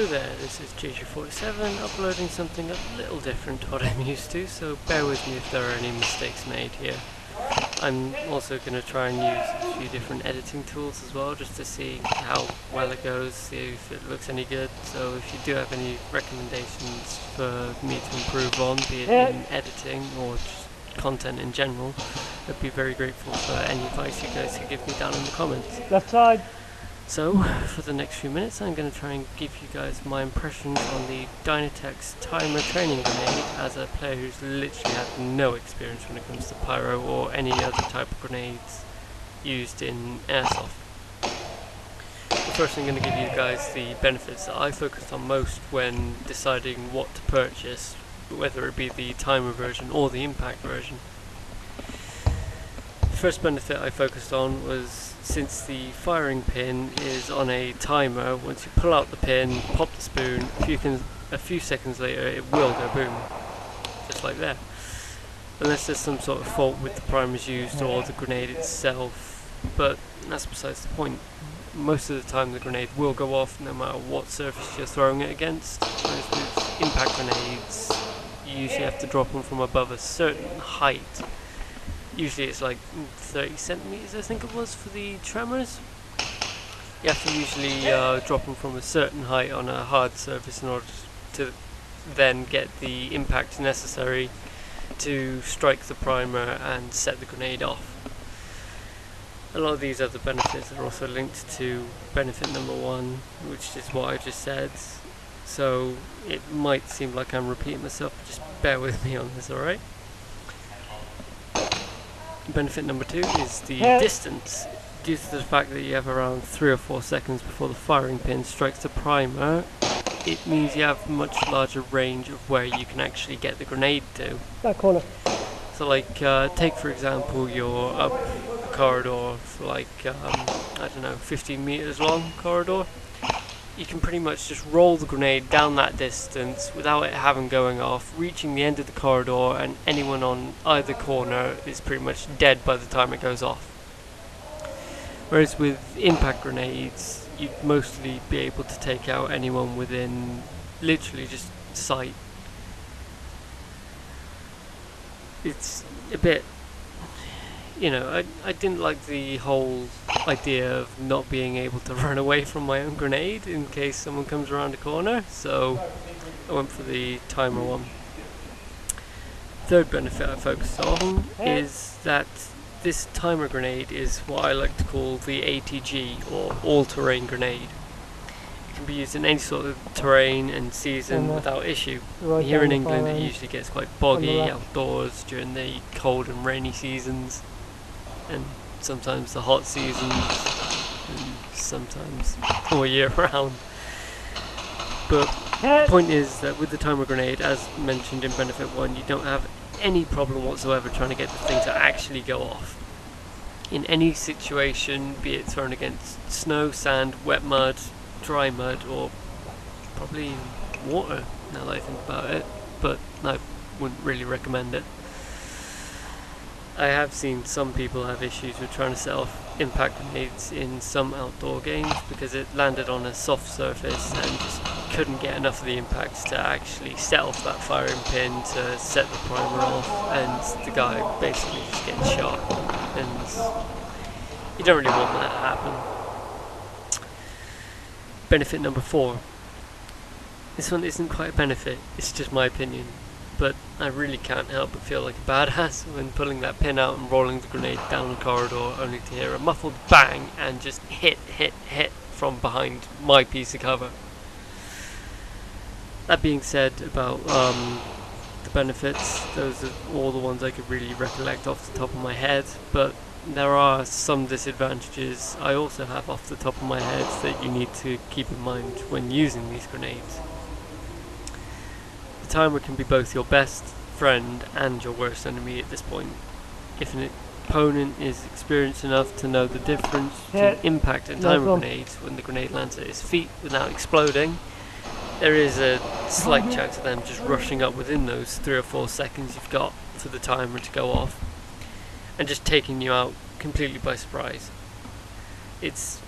there, this is JJ47 uploading something a little different to what I'm used to, so bear with me if there are any mistakes made here. I'm also going to try and use a few different editing tools as well, just to see how well it goes, see if it looks any good. So if you do have any recommendations for me to improve on, be it in editing or just content in general, I'd be very grateful for any advice you guys could give me down in the comments. Left side. So, for the next few minutes I'm going to try and give you guys my impressions on the Dynatex timer training grenade as a player who's literally had no experience when it comes to pyro or any other type of grenades used in Airsoft. First I'm going to give you guys the benefits that I focused on most when deciding what to purchase, whether it be the timer version or the impact version. The first benefit I focused on was, since the firing pin is on a timer, once you pull out the pin, pop the spoon, a few seconds later it will go boom, just like that. Unless there's some sort of fault with the primers used or the grenade itself, but that's besides the point. Most of the time the grenade will go off no matter what surface you're throwing it against, whereas with impact grenades you usually have to drop them from above a certain height. Usually it's like 30 centimeters, I think it was, for the tremors. You have to usually drop them from a certain height on a hard surface in order to then get the impact necessary to strike the primer and set the grenade off. A lot of these other benefits are also linked to benefit number 1, which is what I just said. So it might seem like I'm repeating myself, but just bear with me on this, alright? Benefit number 2 is the distance. Due to the fact that you have around 3 or 4 seconds before the firing pin strikes the primer, it means you have much larger range of where you can actually get the grenade to. That corner. So like, take for example you're up a corridor for like, I don't know, 15 meters long corridor. You can pretty much just roll the grenade down that distance without it having going off, reaching the end of the corridor, and anyone on either corner is pretty much dead by the time it goes off. Whereas with impact grenades, you'd mostly be able to take out anyone within literally just sight. It's a bit, you know, I didn't like the whole idea of not being able to run away from my own grenade in case someone comes around a corner, so I went for the timer one. Third benefit I focused on is that this timer grenade is what I like to call the ATG, or all-terrain grenade. It can be used in any sort of terrain and season without issue. Here in England it usually gets quite boggy outdoors during the cold and rainy seasons, and sometimes the hot seasons, and sometimes all year round. But the point is that with the timer grenade, as mentioned in benefit 1, you don't have any problem whatsoever trying to get the thing to actually go off. In any situation, be it thrown against snow, sand, wet mud, dry mud, or probably water, now that I think about it, but I wouldn't really recommend it. I have seen some people have issues with trying to set off impact grenades in some outdoor games because it landed on a soft surface and just couldn't get enough of the impact to actually set off that firing pin to set the primer off, and the guy basically just gets shot, and you don't really want that to happen. Benefit number 4. This one isn't quite a benefit, it's just my opinion. But I really can't help but feel like a badass when pulling that pin out and rolling the grenade down the corridor, only to hear a muffled bang and just hit from behind my piece of cover. That being said about the benefits, those are all the ones I could really recollect off the top of my head, but there are some disadvantages I also have off the top of my head that you need to keep in mind when using these grenades. The timer can be both your best friend and your worst enemy at this point. If an opponent is experienced enough to know the difference between impact and timer grenades when the grenade lands at his feet without exploding, there is a slight chance of them just rushing up within those 3 or 4 seconds you've got for the timer to go off and just taking you out completely by surprise. It's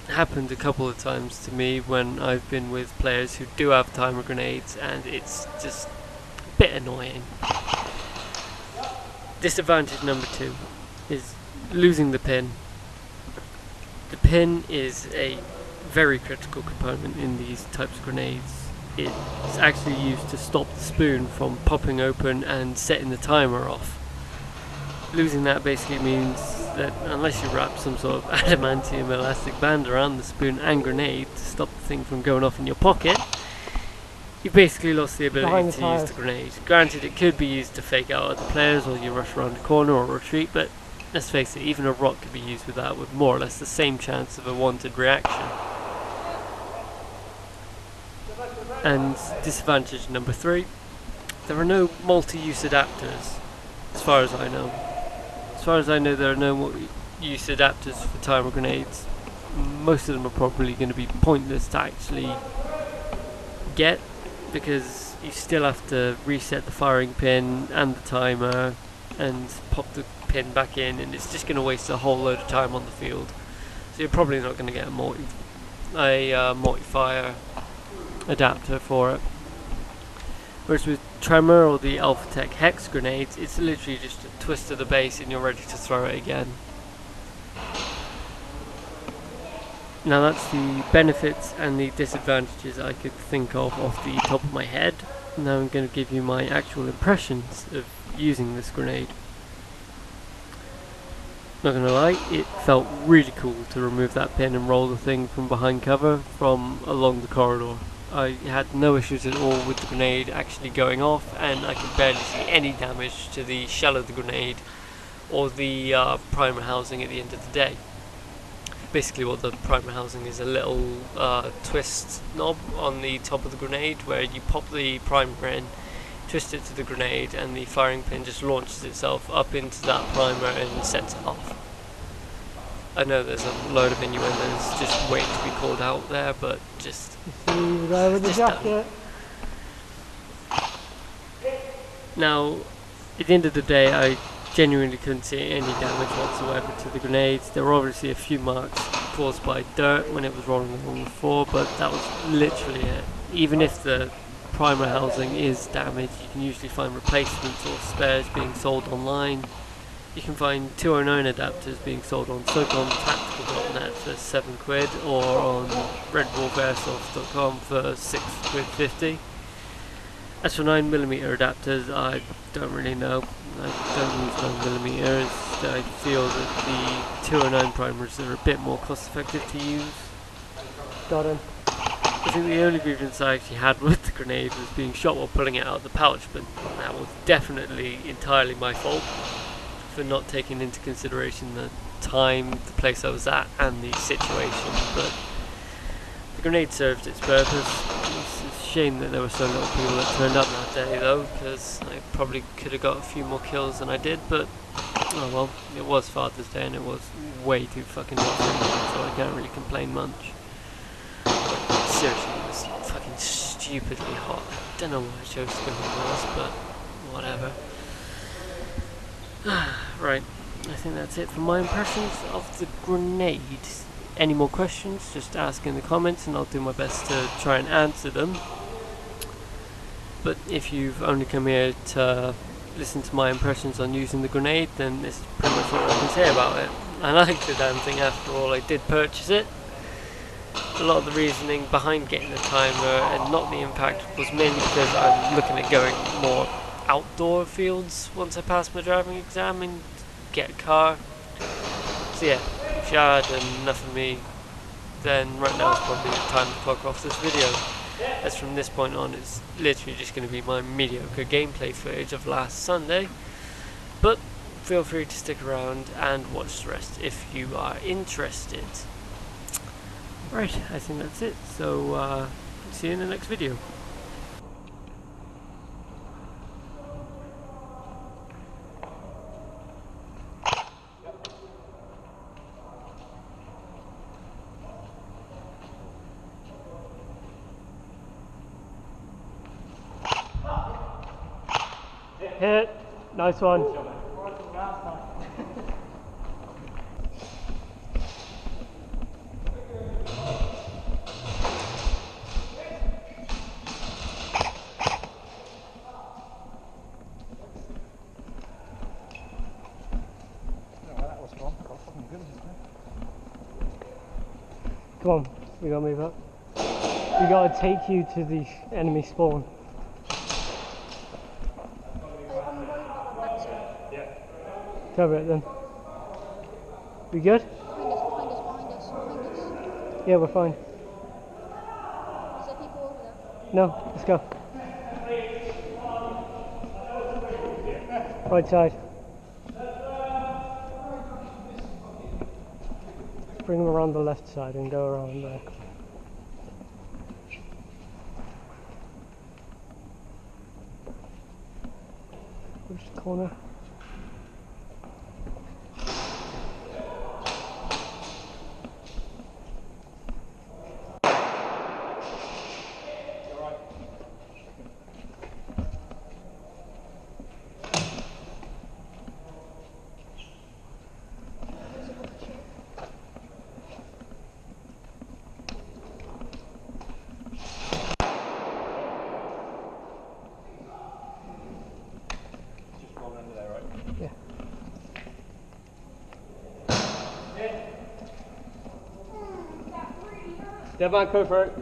happened a couple of times to me when I've been with players who do have timer grenades, and it's just a bit annoying. Disadvantage number 2 is losing the pin. The pin is a very critical component in these types of grenades. It's actually used to stop the spoon from popping open and setting the timer off. Losing that basically means that unless you wrap some sort of adamantium elastic band around the spoon and grenade to stop the thing from going off in your pocket, you basically lost the ability to use the grenade. Granted, it could be used to fake out other players, or you rush around the corner or retreat, but let's face it, even a rock could be used with that with more or less the same chance of a wanted reaction. And disadvantage number 3, there are no multi-use adapters, as far as I know. As far as I know, there are no multi-use adapters for timer grenades. Most of them are probably going to be pointless to actually get, because you still have to reset the firing pin and the timer and pop the pin back in, and it's just going to waste a whole load of time on the field. So you're probably not going to get a multi-fire adapter for it. Whereas with Tremor or the Alphatech Hex grenades, it's literally just a twist of the base and you're ready to throw it again. Now that's the benefits and the disadvantages I could think of off the top of my head. Now I'm going to give you my actual impressions of using this grenade. Not gonna lie, it felt really cool to remove that pin and roll the thing from behind cover from along the corridor. I had no issues at all with the grenade actually going off, and I could barely see any damage to the shell of the grenade or the primer housing at the end of the day. Basically what the primer housing is a little twist knob on the top of the grenade where you pop the primer in, twist it to the grenade, and the firing pin just launches itself up into that primer and sets it off. I know there's a load of innuendos just waiting to be called out there, but just... See the guy with the jacket. Now, at the end of the day, I genuinely couldn't see any damage whatsoever to the grenades. There were obviously a few marks caused by dirt when it was rolling along the floor, but that was literally it. Even if the primer housing is damaged, you can usually find replacements or spares being sold online. You can find 209 adapters being sold on SoComTactical.net for £7 or on redwolfairsoft.com for £6.50. As for 9mm adapters, I don't really know. I don't use 9mm. I feel that the 209 primers are a bit more cost effective to use. Got him. I think the only grievance I actually had with the grenade was being shot while pulling it out of the pouch, but that was definitely entirely my fault for not taking into consideration the time, the place I was at, and the situation. But the grenade served its purpose. It's a shame that there were so little people that turned up that day though, because I probably could have got a few more kills than I did, but oh well, it was Father's Day and it was way too fucking hot, so I can't really complain much. Seriously, it was fucking stupidly hot. I don't know why I chose to go indoors, but whatever. Right, I think that's it for my impressions of the grenade. Any more questions, just ask in the comments and I'll do my best to try and answer them. But if you've only come here to listen to my impressions on using the grenade, then this is pretty much all I can say about it. I like the damn thing after all. I did purchase it. A lot of the reasoning behind getting the timer and not the impact was mainly because I'm looking at going more outdoor fields once I pass my driving exam and get a car. So yeah, if you had enough of me, then right now is probably the time to clock off this video, as from this point on it's literally just going to be my mediocre gameplay footage of last Sunday. But feel free to stick around and watch the rest if you are interested. Right, I think that's it, so see you in the next video. Hit. Nice one. Come on, we gotta move up. We gotta take you to the enemy spawn. I'm worried about my backside. Cover it then. We good? Behind us. Yeah, we're fine. Is there people over there? No, let's go. Right side. Bring them around the left side and go around there. Which corner? Yeah. Step back, go for it.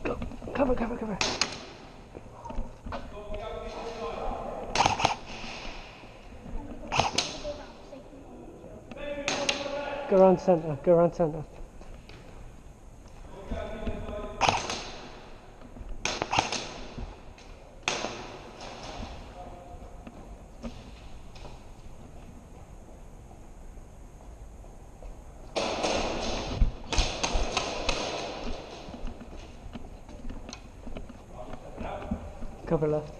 Go. Cover. Go around center. Cover left.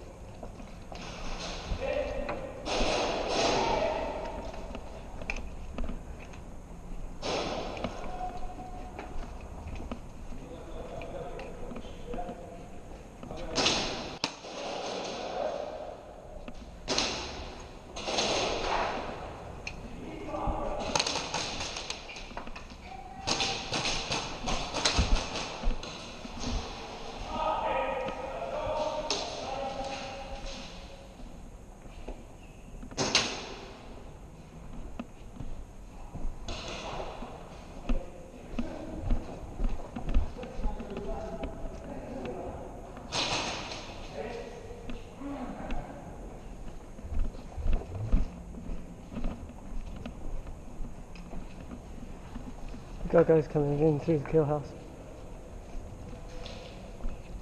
Got guys coming in through the kill house.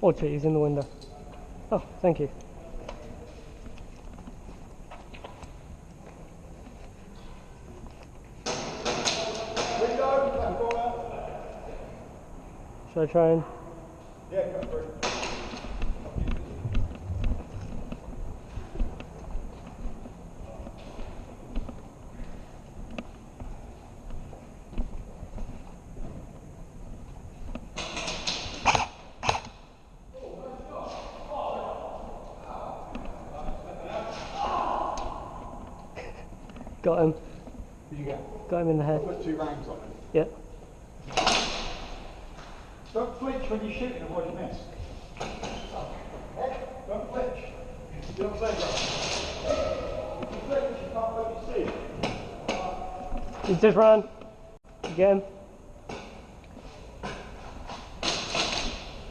Oh, gee, he's in the window. Oh, thank you. Should I try and? Yeah, go for it. Got him. Who'd you get? Got him in the head. Put 2 rounds on him. Yeah. Don't flinch when you shoot, otherwise you miss. Don't flinch. You know what I'm saying, bro? If you flinch, you can't let me see. He's just run. You get him.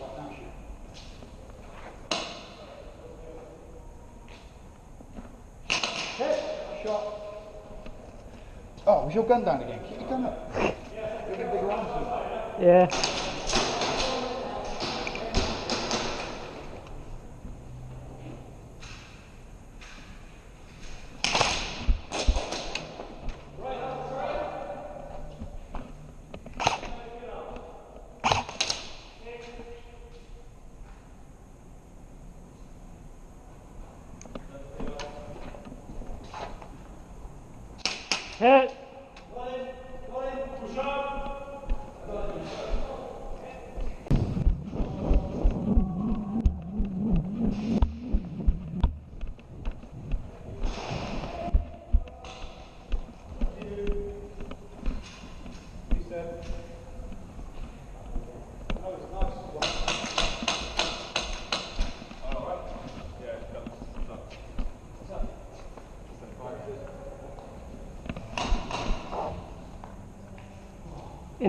Right, now shoot. Hit. Shot. Oh, was your gun down again? Keep your gun up. You'll get bigger arms with it. Yeah. Hit.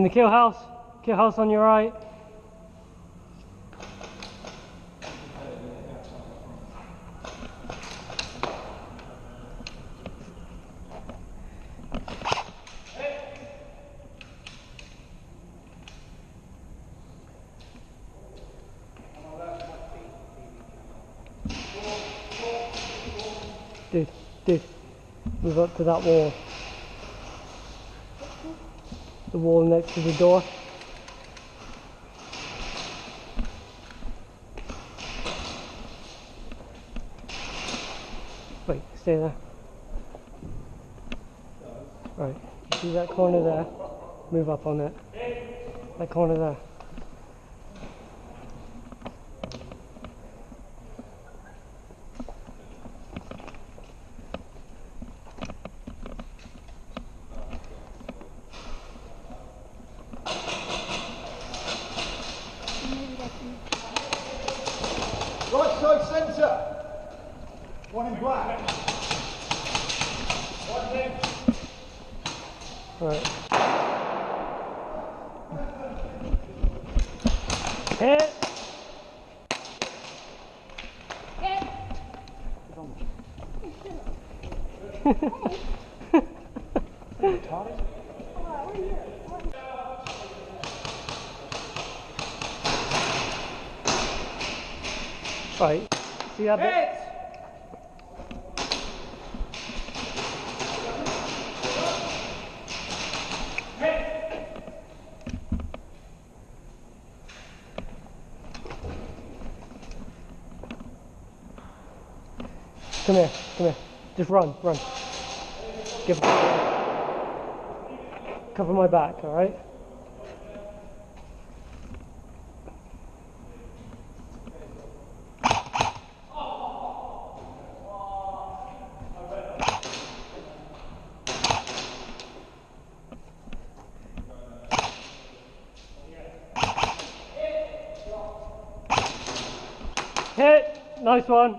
In the kill house on your right. Dude, move up to that wall. The wall next to the door. Wait, stay there. Right, you see that corner there? Move up on it. That corner there. Right side centre. One in black. One in. Right. Hit! Right, see that bit? Come here. Just run. Cover my back, alright? Hit! Nice one.